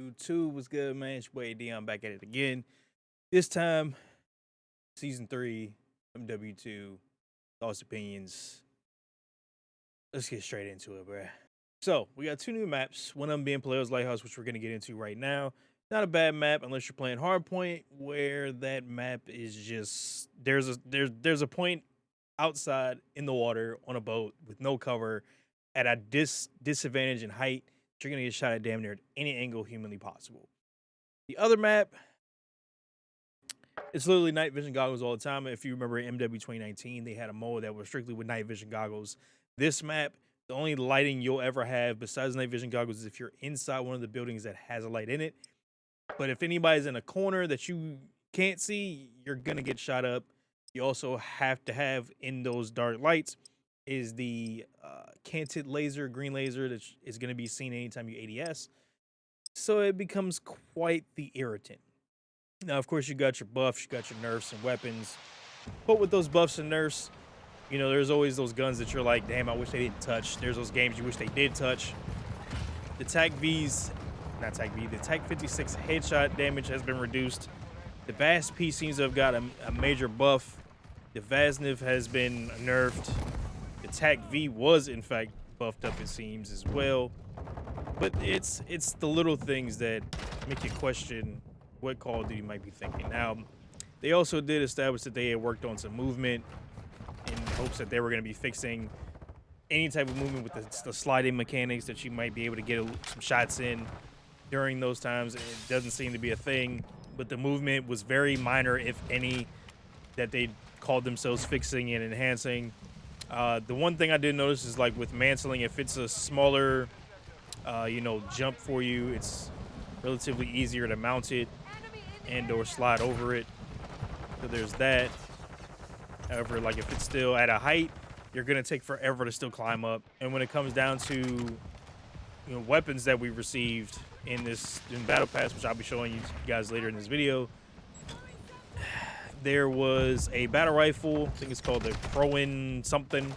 YouTube. What's good, man? It's your boy AyeDeon back at it again. This time, season 3, MWII, thoughts, opinions. Let's get straight into it, bruh. So, we got two new maps. One of them being Player's Lighthouse, which we're going to get into right now. Not a bad map unless you're playing Hardpoint, where that map is just there's a point outside in the water on a boat with no cover at a disadvantage in height. You're gonna get shot at damn near at any angle humanly possible. The other map, it's literally night vision goggles all the time. If you remember in MW 2019, they had a mode that was strictly with night vision goggles. This map, the only lighting you'll ever have besides night vision goggles is if you're inside one of the buildings that has a light in it. But if anybody's in a corner that you can't see, you're gonna get shot up. You also have to have in those dark lights is the canted laser, green laser that is going to be seen anytime you ADS. So it becomes quite the irritant. Now, of course, you got your buffs, you got your nerfs and weapons. But with those buffs and nerfs, you know, there's always those guns that you're like, damn, I wish they didn't touch. There's those games you wish they did touch. The the TAC 56 headshot damage has been reduced. The VASP seems to have got a major buff. The VASNIV has been nerfed. The TAC-V was, in fact, buffed up, it seems, as well. But it's the little things that make you question what Call of Duty might be thinking. Now, they also did establish that they had worked on some movement in hopes that they were going to be fixing any type of movement with the sliding mechanics that you might be able to get some shots in during those times. It doesn't seem to be a thing, but the movement was very minor, if any, that they called themselves fixing and enhancing. The one thing I did notice is, like, with mantling, if it's a smaller jump for you, it's relatively easier to mount it and or slide over it. So there's that. However, like, if it's still at a height, you're gonna take forever to still climb up. And when it comes down to weapons that we received in Battle Pass, which I'll be showing you guys later in this video, there was a battle rifle. I think it's called the Crowan something.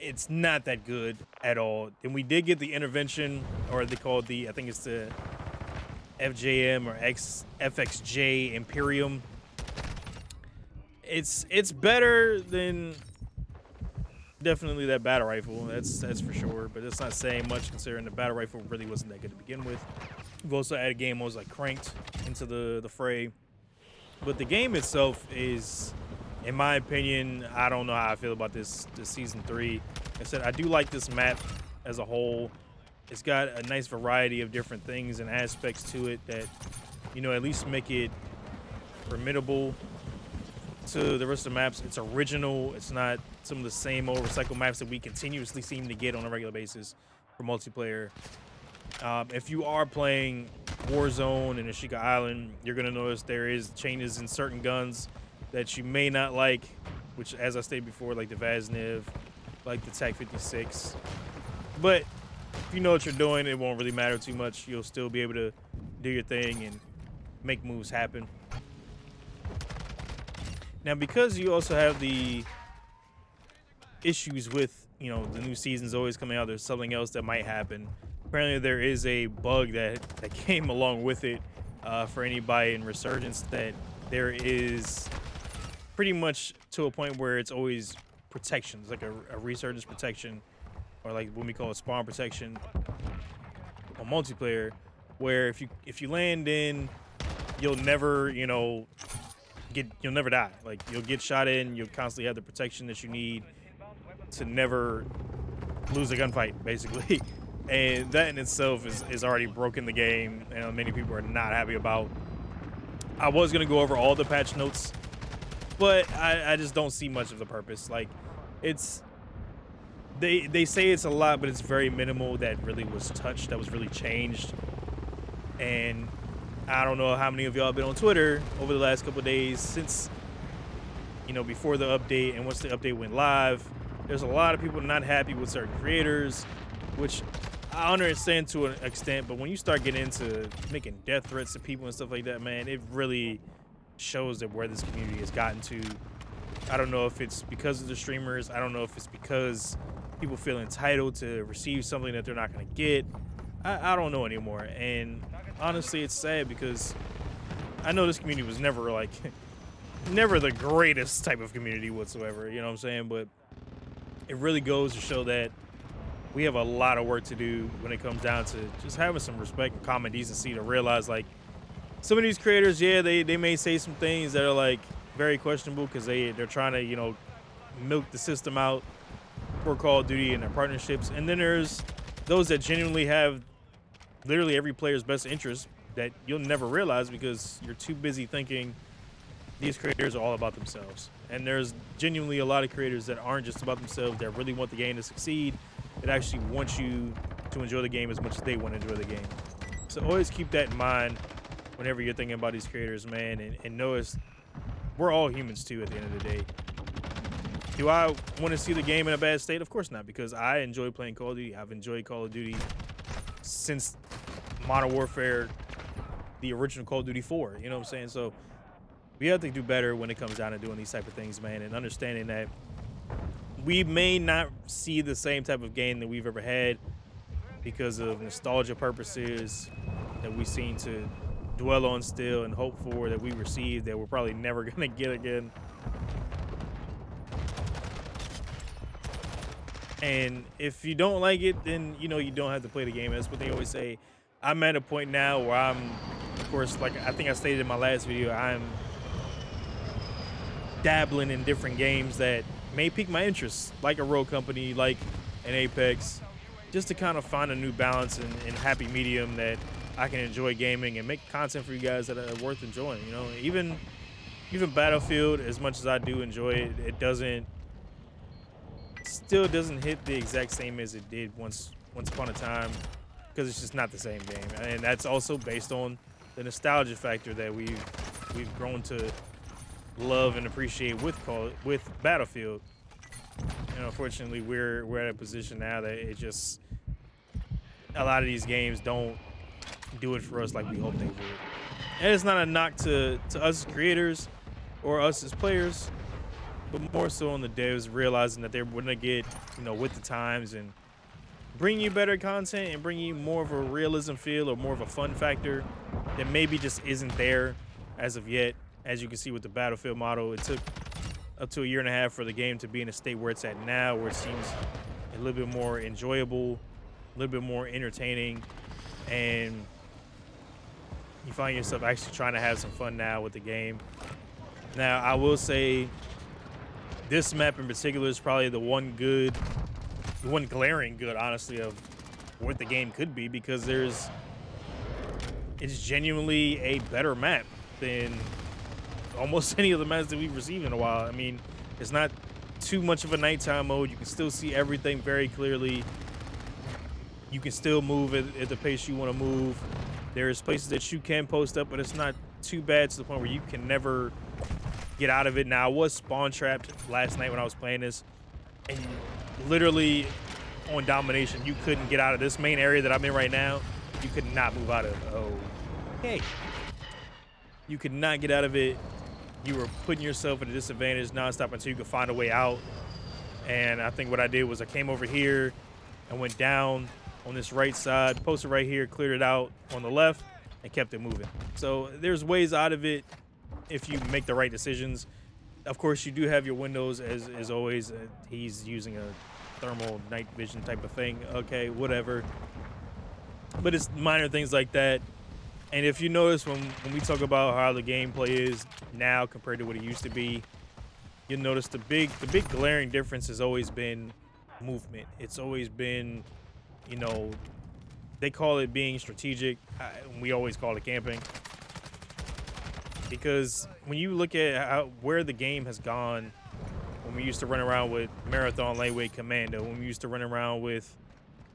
It's not that good at all. And we did get the intervention, or they called I think it's the FJM or FXJ Imperium. It's better than definitely that battle rifle. That's for sure. But it's not saying much considering the battle rifle really wasn't that good to begin with. We've also added game modes like Cranked into the fray. But the game itself is, in my opinion, I don't know how I feel about this season 3. Like I said, I do like this map as a whole. It's got a nice variety of different things and aspects to it that, at least make it formidable to the rest of the maps. It's original. It's not some of the same old recycled maps that we continuously seem to get on a regular basis for multiplayer. If you are playing Warzone and Ashika Island, you're going to notice there is changes in certain guns that you may not like, which, as I stated before, like the VASNIV, like the TAC 56. But if you know what you're doing, it won't really matter too much. You'll still be able to do your thing and make moves happen. Now, because you also have the issues with, the new seasons always coming out, there's something else that might happen. Apparently, there is a bug that came along with it for anybody in Resurgence, that there is pretty much to a point where it's always protection. It's like a Resurgence protection, or like what we call a spawn protection on multiplayer, where if you land in, you'll never, you'll never die. Like, you'll get shot in, you'll constantly have the protection that you need to never lose a gunfight, basically. And that in itself is already broken the game, and many people are not happy about. I was going to go over all the patch notes, but I just don't see much of the purpose. Like, they say it's a lot, but it's very minimal that really was touched, that was really changed. And I don't know how many of y'all have been on Twitter over the last couple of days since, before the update and once the update went live. There's a lot of people not happy with certain creators, which I understand to an extent, but when you start getting into making death threats to people and stuff like that, man, it really shows that where this community has gotten to. I don't know if it's because of the streamers. I don't know if it's because people feel entitled to receive something that they're not going to get. I don't know anymore. And honestly, it's sad because I know this community was never like never the greatest type of community whatsoever. You know what I'm saying? But it really goes to show that we have a lot of work to do when it comes down to just having some respect and common decency to realize like some of these creators, yeah, they may say some things that are like very questionable because they're trying to, you know, milk the system out for Call of Duty and their partnerships. And then there's those that genuinely have literally every player's best interest that you'll never realize because you're too busy thinking these creators are all about themselves. And there's genuinely a lot of creators that aren't just about themselves, that really want the game to succeed, that actually want you to enjoy the game as much as they want to enjoy the game. So always keep that in mind whenever you're thinking about these creators, man, and notice we're all humans too at the end of the day. Do I want to see the game in a bad state? Of course not, because I enjoy playing Call of Duty. I've enjoyed Call of Duty since Modern Warfare, the original Call of Duty 4, you know what I'm saying? So we have to do better when it comes down to doing these type of things, man, and understanding that we may not see the same type of game that we've ever had because of nostalgia purposes that we seem to dwell on still and hope for, that we receive, that we're probably never going to get again. And if you don't like it, then, you know, you don't have to play the game. That's what they always say. I'm at a point now where I'm, of course, like I think I stated in my last video, I'm dabbling in different games that may pique my interest, like a Rogue Company, like an Apex, just to kind of find a new balance and happy medium that I can enjoy gaming and make content for you guys that are worth enjoying. You know, even Battlefield, as much as I do enjoy it, it still doesn't hit the exact same as it did once upon a time, because it's just not the same game, and that's also based on the nostalgia factor that we've grown to love and appreciate with Battlefield. And unfortunately, we're at a position now that it just, a lot of these games don't do it for us like we hoped they would. And it's not a knock to us as creators or us as players, but more so on the devs realizing that they're going to get, you know, with the times and bring you better content and bring you more of a realism feel or more of a fun factor that maybe just isn't there as of yet. As you can see with the Battlefield model, it took up to 1.5 years for the game to be in a state where it's at now, where it seems a little bit more enjoyable, a little bit more entertaining, and you find yourself actually trying to have some fun now with the game. Now, I will say this map in particular is probably the one glaring good, honestly, of what the game could be, because it's genuinely a better map than almost any of the maps that we've received in a while. I mean, it's not too much of a nighttime mode. You can still see everything very clearly. You can still move at the pace you want to move. There's places that you can post up, but it's not too bad to the point where you can never get out of it. Now, I was spawn trapped last night when I was playing this, and literally on domination, you couldn't get out of this main area that I'm in right now. You could not move out of it. Oh, hey. You could not get out of it. You were putting yourself at a disadvantage nonstop until you could find a way out. And I think what I did was I came over here and went down on this right side, posted right here, cleared it out on the left, and kept it moving. So there's ways out of it if you make the right decisions. Of course, you do have your windows, as always. He's using a thermal night vision type of thing. Okay, whatever. But it's minor things like that. And if you notice when we talk about how the gameplay is now compared to what it used to be, you'll notice the big glaring difference has always been movement. It's always been, you know, they call it being strategic. We always call it camping. Because when you look at where the game has gone, when we used to run around with Marathon Lightweight Commando, when we used to run around with,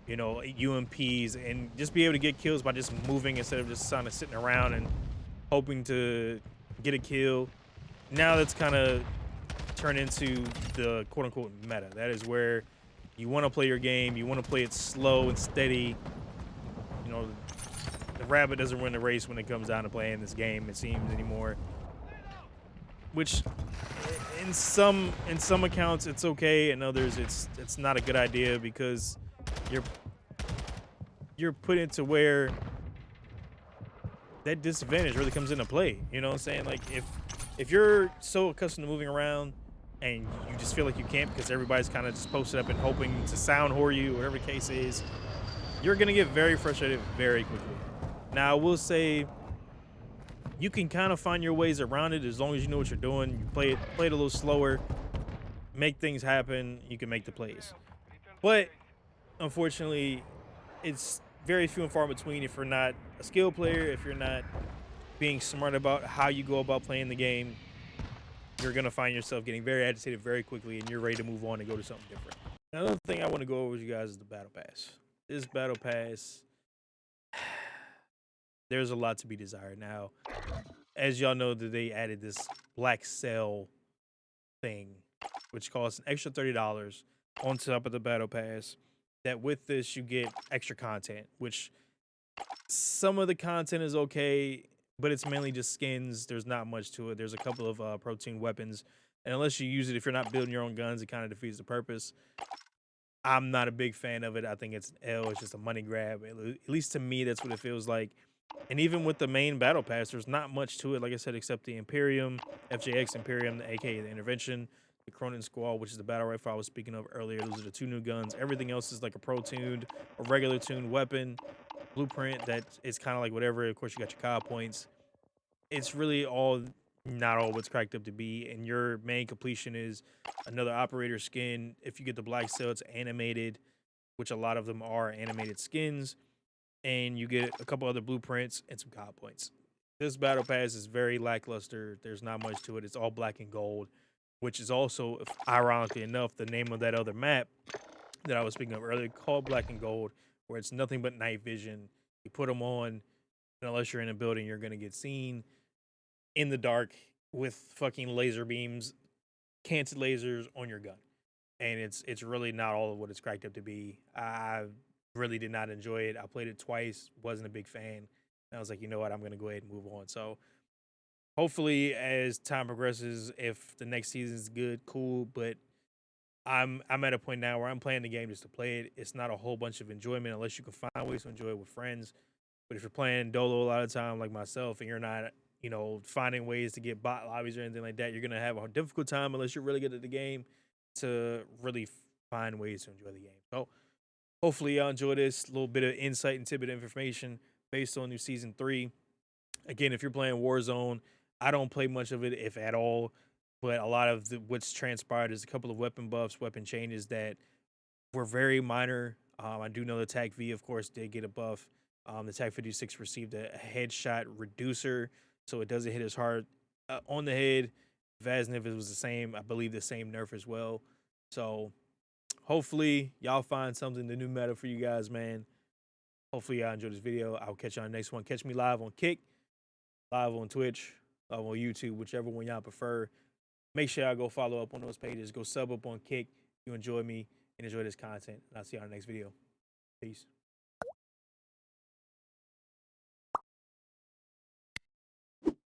you know, UMPs, and just be able to get kills by just moving instead of just kind of sitting around and hoping to get a kill. Now that's kind of turned into the quote-unquote meta. That is where you want to play your game. You want to play it slow and steady. You know, the rabbit doesn't win the race when it comes down to playing this game, it seems, anymore. Which, in some accounts, it's okay. In others, it's not a good idea, because you're put into where that disadvantage really comes into play. You know what I'm saying? Like if you're so accustomed to moving around and you just feel like you can't because everybody's kind of just posted up and hoping to sound whore you, whatever the case is, you're gonna get very frustrated very quickly. Now I will say you can kind of find your ways around it as long as you know what you're doing. You play it a little slower, make things happen, you can make the plays. But unfortunately, it's very few and far between if you're not a skill player, if you're not being smart about how you go about playing the game, you're gonna find yourself getting very agitated very quickly and you're ready to move on and go to something different. Another thing I want to go over with you guys is the battle pass. This battle pass, there's a lot to be desired. Now, as y'all know, that they added this BLACKCELL thing, which costs an extra $30 on top of the battle pass. That with this you get extra content, which some of the content is okay, but it's mainly just skins. There's not much to it. There's a couple of protein weapons, and unless you use it, if you're not building your own guns, it kind of defeats the purpose. I'm not a big fan of it. I think it's an L. It's just a money grab. At least to me, that's what it feels like. And even with the main battle pass, there's not much to it, like I said, except the Imperium, FJX Imperium, aka the Intervention, the Cronin Squall, which is the battle rifle I was speaking of earlier. Those are the 2 new guns. Everything else is like a pro-tuned, a regular tuned weapon, blueprint that is kind of like whatever. Of course, you got your COD points. It's really all not all what's cracked up to be. And your main completion is another operator skin. If you get the BLACKCELL, it's animated, which a lot of them are animated skins, and you get a couple other blueprints and some COD points. This battle pass is very lackluster. There's not much to it. It's all black and gold, which is also, ironically enough, the name of that other map that I was speaking of earlier, called Black and Gold, where it's nothing but night vision. You put them on, and unless you're in a building, you're gonna get seen in the dark with fucking laser beams, canted lasers on your gun, and it's really not all of what it's cracked up to be. I really did not enjoy it. I played it twice, wasn't a big fan. And I was like, you know what, I'm gonna go ahead and move on. So hopefully, as time progresses, if the next season is good, cool. But I'm at a point now where I'm playing the game just to play it. It's not a whole bunch of enjoyment unless you can find ways to enjoy it with friends. But if you're playing dolo a lot of time like myself and you're not, finding ways to get bot lobbies or anything like that, you're gonna have a difficult time unless you're really good at the game to really find ways to enjoy the game. So hopefully y'all enjoy this little bit of insight and tidbit information based on new season 3. Again, if you're playing Warzone, I don't play much of it, if at all. But a lot of what's transpired is a couple of weapon buffs, weapon changes that were very minor. I do know the TAC V, of course, did get a buff. The TAC 56 received a headshot reducer, so it doesn't hit as hard on the head. Vaznov was the same, I believe, the same nerf as well. So hopefully y'all find something, the new meta for you guys, man. Hopefully y'all enjoy this video. I'll catch y'all on the next one. Catch me live on Kick, live on Twitch, live on YouTube, whichever one y'all prefer. Make sure y'all go follow up on those pages. Go sub up on Kick. You enjoy me and enjoy this content. And I'll see you on the next video. Peace.